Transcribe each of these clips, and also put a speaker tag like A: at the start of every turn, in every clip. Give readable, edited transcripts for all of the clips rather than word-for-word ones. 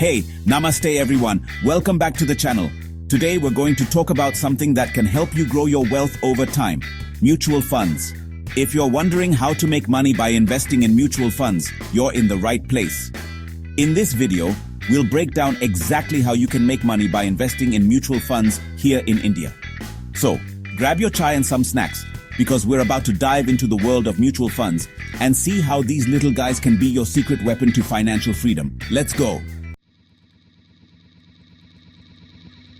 A: Hey, namaste everyone. Welcome back to the channel. Today we're going to talk about something that can help you grow your wealth over time. Mutual funds. If you're wondering how to make money by investing in mutual funds, you're in the right place. In this video, we'll break down exactly how you can make money by investing in mutual funds here in India. So, grab your chai and some snacks, because we're about to dive into the world of mutual funds and see how these little guys can be your secret weapon to financial freedom. Let's go.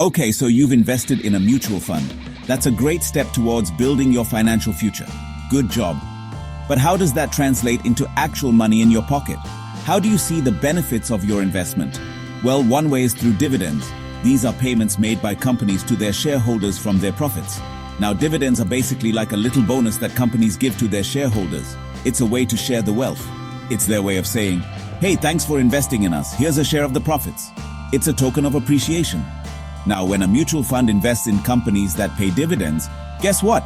A: Okay, so you've invested in a mutual fund. That's a great step towards building your financial future. Good job. But how does that translate into actual money in your pocket? How do you see the benefits of your investment? Well, one way is through dividends. These are payments made by companies to their shareholders from their profits. Now, dividends are basically like a little bonus that companies give to their shareholders. It's a way to share the wealth. It's their way of saying, hey, thanks for investing in us. Here's a share of the profits. It's a token of appreciation. Now, when a mutual fund invests in companies that pay dividends, guess what?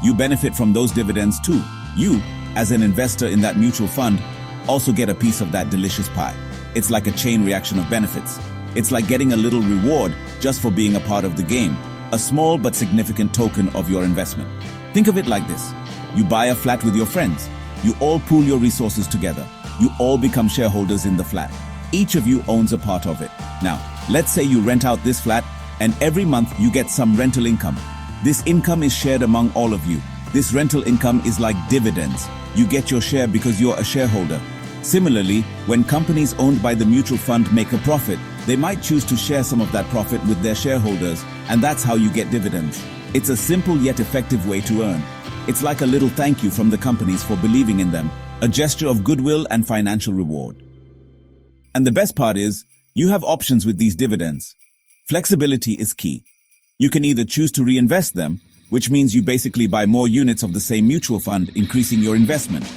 A: You benefit from those dividends too. You, as an investor in that mutual fund, also get a piece of that delicious pie. It's like a chain reaction of benefits. It's like getting a little reward just for being a part of the game, a small but significant token of your investment. Think of it like this. You buy a flat with your friends. You all pool your resources together. You all become shareholders in the flat. Each of you owns a part of it. Now, let's say you rent out this flat, and every month you get some rental income. This income is shared among all of you. This rental income is like dividends. You get your share because you're a shareholder. Similarly, when companies owned by the mutual fund make a profit, they might choose to share some of that profit with their shareholders, and that's how you get dividends. It's a simple yet effective way to earn. It's like a little thank you from the companies for believing in them, a gesture of goodwill and financial reward. And the best part is, you have options with these dividends. Flexibility is key. You can either choose to reinvest them, which means you basically buy more units of the same mutual fund, increasing your investment,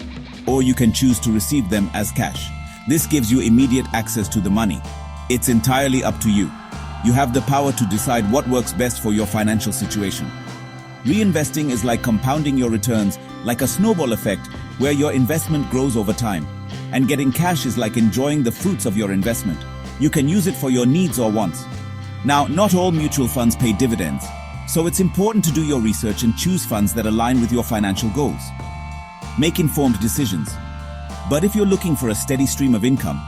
A: or you can choose to receive them as cash. This gives you immediate access to the money. It's entirely up to you. You have the power to decide what works best for your financial situation. Reinvesting is like compounding your returns, like a snowball effect where your investment grows over time. And getting cash is like enjoying the fruits of your investment. You can use it for your needs or wants. Now, not all mutual funds pay dividends, so it's important to do your research and choose funds that align with your financial goals. Make informed decisions. But if you're looking for a steady stream of income,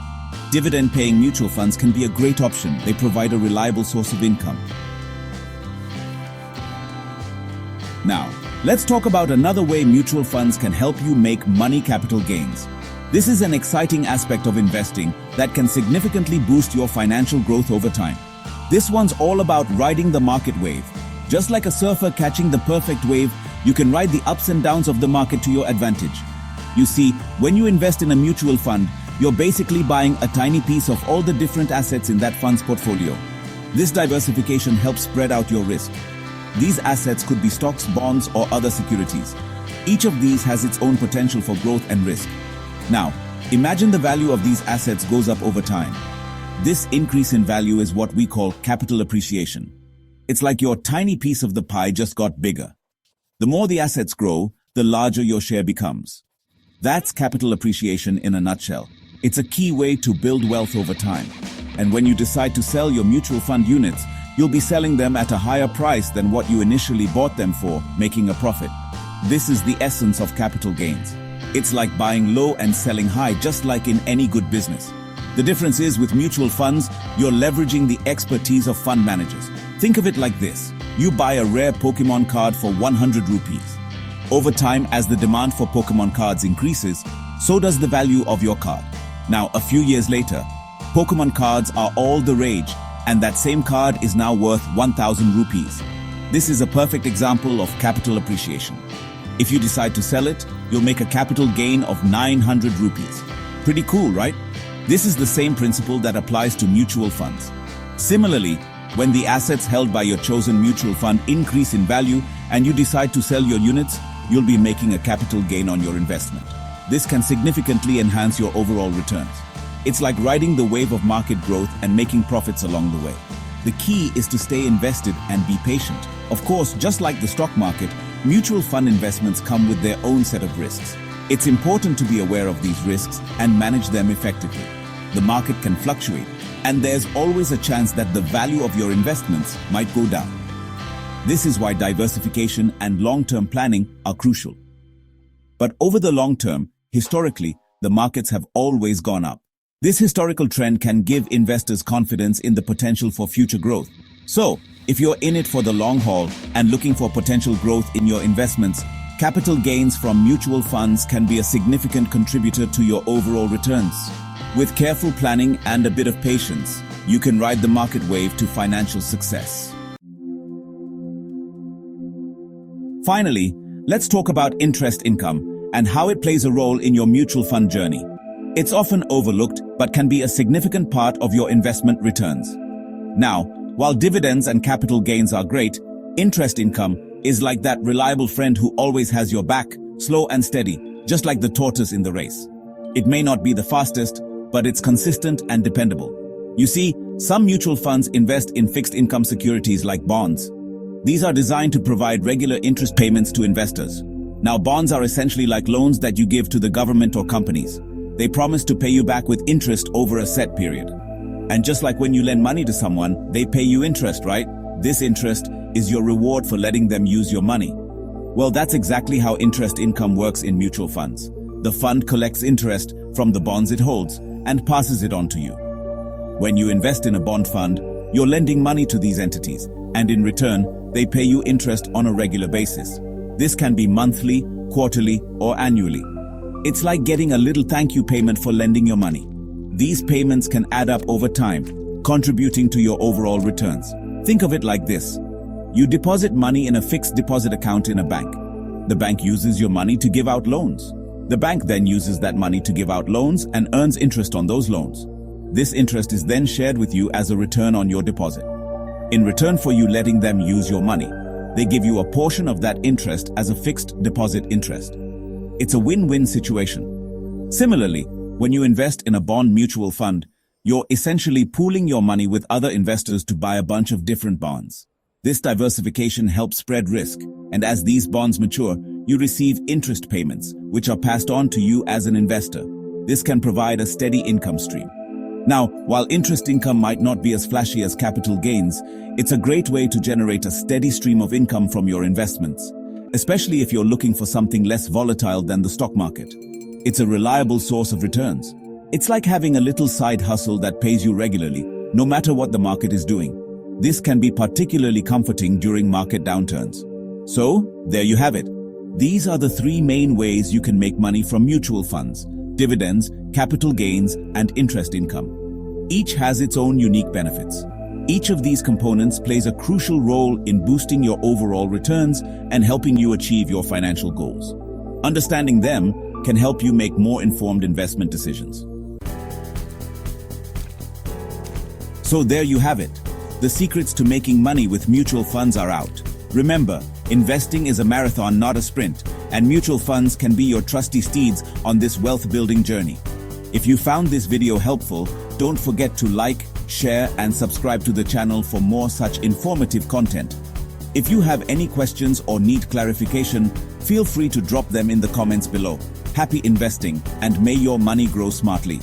A: dividend-paying mutual funds can be a great option. They provide a reliable source of income. Now, let's talk about another way mutual funds can help you make money capital gains. This is an exciting aspect of investing that can significantly boost your financial growth over time. This one's all about riding the market wave. Just like a surfer catching the perfect wave, you can ride the ups and downs of the market to your advantage. You see, when you invest in a mutual fund, you're basically buying a tiny piece of all the different assets in that fund's portfolio. This diversification helps spread out your risk. These assets could be stocks, bonds, or other securities. Each of these has its own potential for growth and risk. Now, imagine the value of these assets goes up over time. This increase in value is what we call capital appreciation. It's like your tiny piece of the pie just got bigger. The more the assets grow, the larger your share becomes. That's capital appreciation in a nutshell. It's a key way to build wealth over time. And when you decide to sell your mutual fund units, you'll be selling them at a higher price than what you initially bought them for, making a profit. This is the essence of capital gains. It's like buying low and selling high, just like in any good business. The difference is with mutual funds, you're leveraging the expertise of fund managers. Think of it like this. You buy a rare Pokemon card for 100 rupees. Over time, as the demand for Pokemon cards increases, so does the value of your card. Now, a few years later, Pokemon cards are all the rage, and that same card is now worth 1,000 rupees. This is a perfect example of capital appreciation. If you decide to sell it, you'll make a capital gain of 900 rupees. Pretty cool, right? This is the same principle that applies to mutual funds. Similarly, when the assets held by your chosen mutual fund increase in value and you decide to sell your units, you'll be making a capital gain on your investment. This can significantly enhance your overall returns. It's like riding the wave of market growth and making profits along the way. The key is to stay invested and be patient. Of course, just like the stock market, mutual fund investments come with their own set of risks. It's important to be aware of these risks and manage them effectively. The market can fluctuate, and there's always a chance that the value of your investments might go down. This is why diversification and long-term planning are crucial. But over the long term, historically, the markets have always gone up. This historical trend can give investors confidence in the potential for future growth. So, if you're in it for the long haul and looking for potential growth in your investments, capital gains from mutual funds can be a significant contributor to your overall returns. With careful planning and a bit of patience, you can ride the market wave to financial success. Finally, let's talk about interest income and how it plays a role in your mutual fund journey. It's often overlooked but can be a significant part of your investment returns. Now, while dividends and capital gains are great, interest income is like that reliable friend who always has your back, slow and steady, just like the tortoise in the race. It may not be the fastest, but it's consistent and dependable. You see, some mutual funds invest in fixed income securities like bonds. These are designed to provide regular interest payments to investors. Now, bonds are essentially like loans that you give to the government or companies. They promise to pay you back with interest over a set period. And just like when you lend money to someone, they pay you interest, right? This interest is your reward for letting them use your money. Well, that's exactly how interest income works in mutual funds. The fund collects interest from the bonds it holds and passes it on to you. When you invest in a bond fund, you're lending money to these entities, and in return, they pay you interest on a regular basis. This can be monthly, quarterly, or annually. It's like getting a little thank you payment for lending your money. These payments can add up over time, contributing to your overall returns. Think of it like this. You deposit money in a fixed deposit account in a bank. The bank uses your money to give out loans. The bank then uses that money to give out loans and earns interest on those loans. This interest is then shared with you as a return on your deposit. In return for you letting them use your money, they give you a portion of that interest as a fixed deposit interest. It's a win-win situation. Similarly, when you invest in a bond mutual fund, you're essentially pooling your money with other investors to buy a bunch of different bonds. This diversification helps spread risk, and as these bonds mature, you receive interest payments, which are passed on to you as an investor. This can provide a steady income stream. Now, while interest income might not be as flashy as capital gains, it's a great way to generate a steady stream of income from your investments, especially if you're looking for something less volatile than the stock market. It's a reliable source of returns. It's like having a little side hustle that pays you regularly, no matter what the market is doing. This can be particularly comforting during market downturns. So, there you have it. These are the three main ways you can make money from mutual funds: dividends, capital gains, and interest income. Each has its own unique benefits. Each of these components plays a crucial role in boosting your overall returns and helping you achieve your financial goals. Understanding them can help you make more informed investment decisions. So there you have it. The secrets to making money with mutual funds are out. Remember, investing is a marathon, not a sprint, and mutual funds can be your trusty steeds on this wealth-building journey. If you found this video helpful, don't forget to like, share, and subscribe to the channel for more such informative content. If you have any questions or need clarification, feel free to drop them in the comments below. Happy investing, and may your money grow smartly.